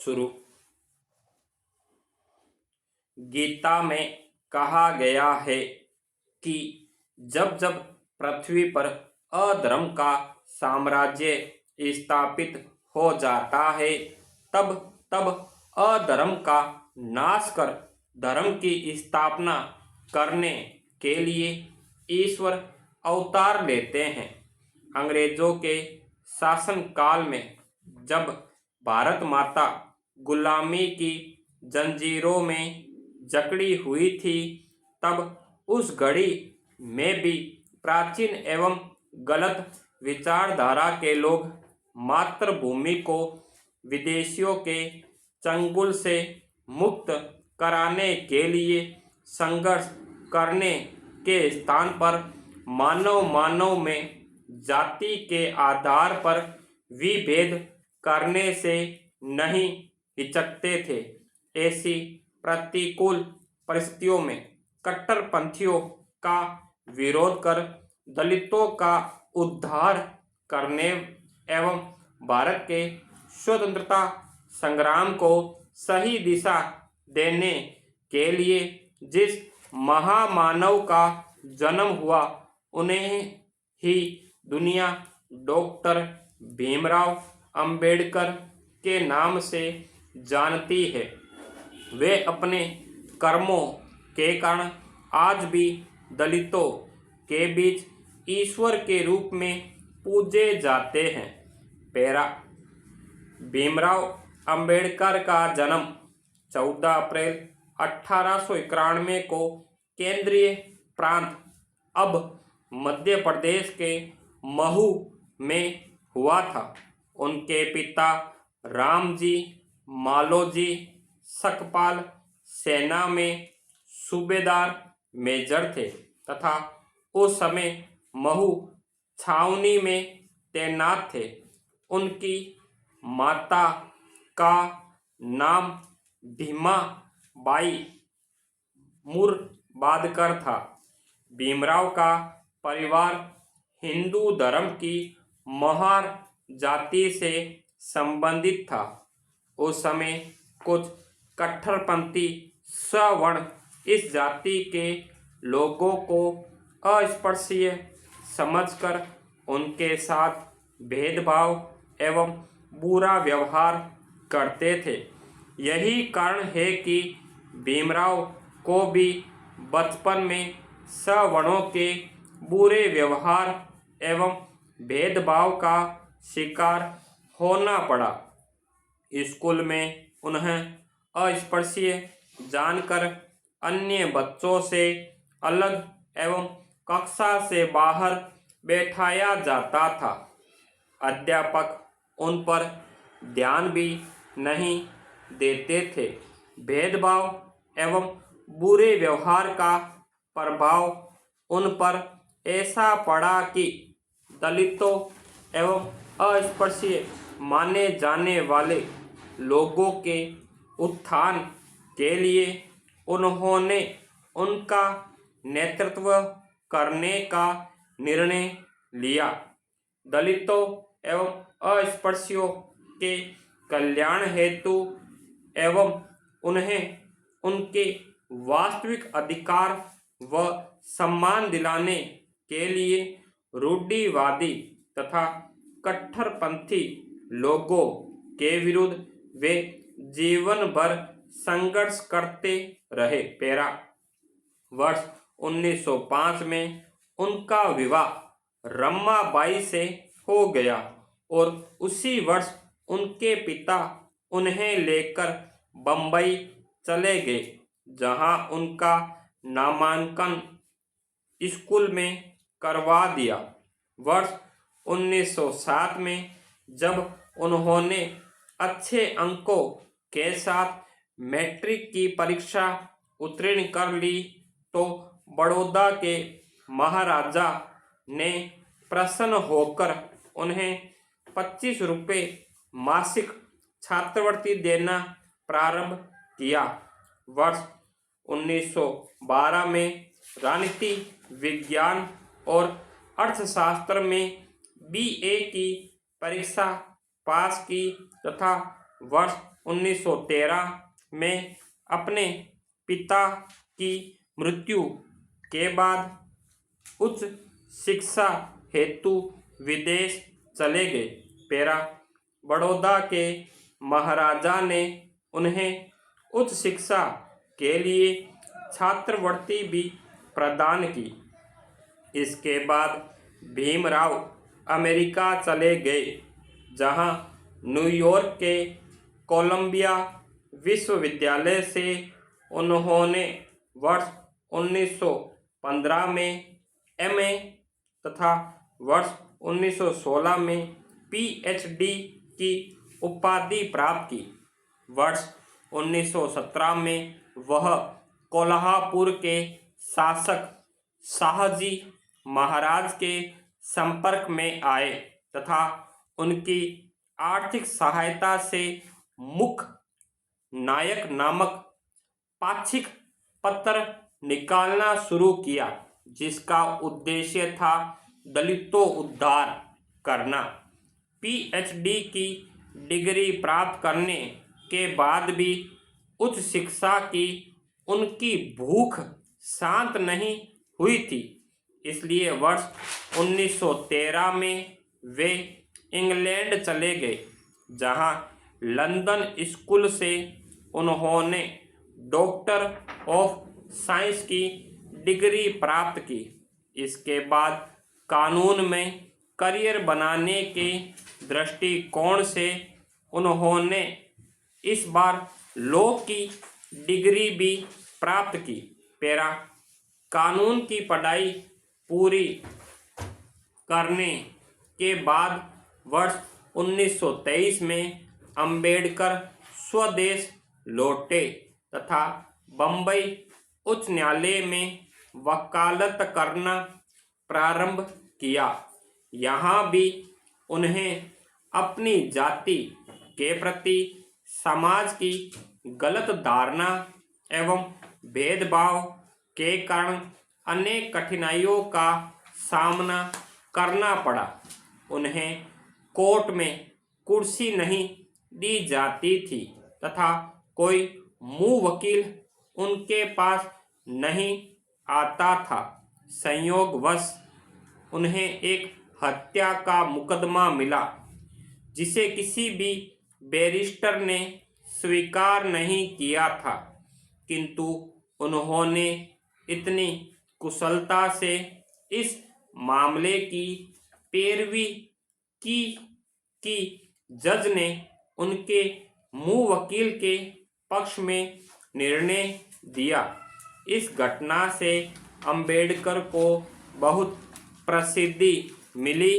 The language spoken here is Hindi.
शुरू। गीता में कहा गया है कि जब जब पृथ्वी पर अधर्म का साम्राज्य स्थापित हो जाता है, तब तब अधर्म का नाश कर धर्म की स्थापना करने के लिए ईश्वर अवतार लेते हैं। अंग्रेजों के शासन काल में जब भारत माता गुलामी की जंजीरों में जकड़ी हुई थी, तब उस घड़ी में भी प्राचीन एवं गलत विचारधारा के लोग मातृभूमि को विदेशियों के चंगुल से मुक्त कराने के लिए संघर्ष करने के स्थान पर मानव में जाति के आधार पर विभेद करने से नहीं हिचकते थे। ऐसी प्रतिकूल परिस्थितियों में कट्टरपंथियों का विरोध कर दलितों का उद्धार करने एवं भारत के स्वतंत्रता संग्राम को सही दिशा देने के लिए जिस महामानव का जन्म हुआ, उन्हें ही दुनिया डॉक्टर भीमराव अंबेडकर के नाम से जानती है। वे अपने कर्मों के कारण आज भी दलितों के बीच ईश्वर के रूप में पूजे जाते हैं। पैरा भीमराव अंबेडकर का जन्म 14 अप्रैल 1891 को केंद्रीय प्रांत अब मध्य प्रदेश के महू में हुआ था। उनके पिता रामजी मालोजी सकपाल सेना में सूबेदार मेजर थे तथा उस समय महू छावनी में तैनात थे। उनकी माता का नाम भीमा बाई मुरबादकर था। भीमराव का परिवार हिंदू धर्म की महार जाति से संबंधित था। उस समय कुछ कट्टरपंथी सवर्ण इस जाति के लोगों को अस्पृश्य समझकर उनके साथ भेदभाव एवं बुरा व्यवहार करते थे। यही कारण है कि भीमराव को भी बचपन में सवर्णों के बुरे व्यवहार एवं भेदभाव का शिकार होना पड़ा। स्कूल में उन्हें अस्पृश्य जानकर अन्य बच्चों से अलग एवं कक्षा से बाहर बैठाया जाता था। अध्यापक उन पर ध्यान भी नहीं देते थे। भेदभाव एवं बुरे व्यवहार का प्रभाव उन पर ऐसा पड़ा कि दलितों एवं अस्पृश्य माने जाने वाले लोगों के उत्थान के लिए उन्होंने उनका नेतृत्व करने का निर्णय लिया। दलितों एवं अस्पृश्यों के कल्याण हेतु एवं उन्हें उनके वास्तविक अधिकार व सम्मान दिलाने के लिए रूढ़िवादी तथा कट्टरपंथी लोगों के विरुद्ध वे जीवन भर संघर्ष करते रहे। पैरा वर्ष 1905 में उनका विवाह रमाबाई से हो गया और उसी वर्ष उनके पिता उन्हें लेकर बंबई चले गए, जहां उनका नामांकन स्कूल में करवा दिया। वर्ष 1907 में जब उन्होंने अच्छे अंकों के साथ मैट्रिक की परीक्षा उत्तीर्ण कर ली, तो बड़ौदा के महाराजा ने प्रसन्न होकर उन्हें 25 रुपये मासिक छात्रवृत्ति देना प्रारंभ किया। वर्ष 1912 में राजनीति विज्ञान और अर्थशास्त्र में BA की परीक्षा पास की तथा वर्ष 1913 में अपने पिता की मृत्यु के बाद उच्च शिक्षा हेतु विदेश चले गए। पेरा बड़ौदा के महाराजा ने उन्हें उच्च शिक्षा के लिए छात्रवृत्ति भी प्रदान की। इसके बाद भीमराव अमेरिका चले गए, जहां न्यूयॉर्क के कोलंबिया विश्वविद्यालय से उन्होंने वर्ष 1915 में एमए तथा वर्ष 1916 में पीएचडी की उपाधि प्राप्त की। वर्ष 1917 में वह कोल्हापुर के शासक शाहजी महाराज के संपर्क में आए तथा उनकी आर्थिक सहायता से मुख नायक नामक पाक्षिक पत्र निकालना शुरू किया, जिसका उद्देश्य था दलितों उद्धार करना। पीएचडी की डिग्री प्राप्त करने के बाद भी उच्च शिक्षा की उनकी भूख शांत नहीं हुई थी, इसलिए वर्ष 1913 में वे इंग्लैंड चले गए, जहां लंदन स्कूल से उन्होंने डॉक्टर ऑफ साइंस की डिग्री प्राप्त की। इसके बाद कानून में करियर बनाने के दृष्टिकोण से उन्होंने इस बार लॉ की डिग्री भी प्राप्त की। पेरा कानून की पढ़ाई पूरी करने के बाद वर्ष 1923 में अंबेडकर स्वदेश लौटे तथा बम्बई उच्च न्यायालय में वकालत करना प्रारंभ किया। यहाँ भी उन्हें अपनी जाति के प्रति समाज की गलत धारणा एवं भेदभाव के कारण अनेक कठिनाइयों का सामना करना पड़ा। उन्हें कोर्ट में कुर्सी नहीं दी जाती थी तथा कोई मुँह वकील उनके पास नहीं आता था। संयोगवश उन्हें एक हत्या का मुकदमा मिला, जिसे किसी भी बैरिस्टर ने स्वीकार नहीं किया था, किंतु उन्होंने इतनी कुशलता से इस मामले की पैरवी की कि जज ने उनके मुँह वकील के पक्ष में निर्णय दिया। इस घटना से अंबेडकर को बहुत प्रसिद्धि मिली।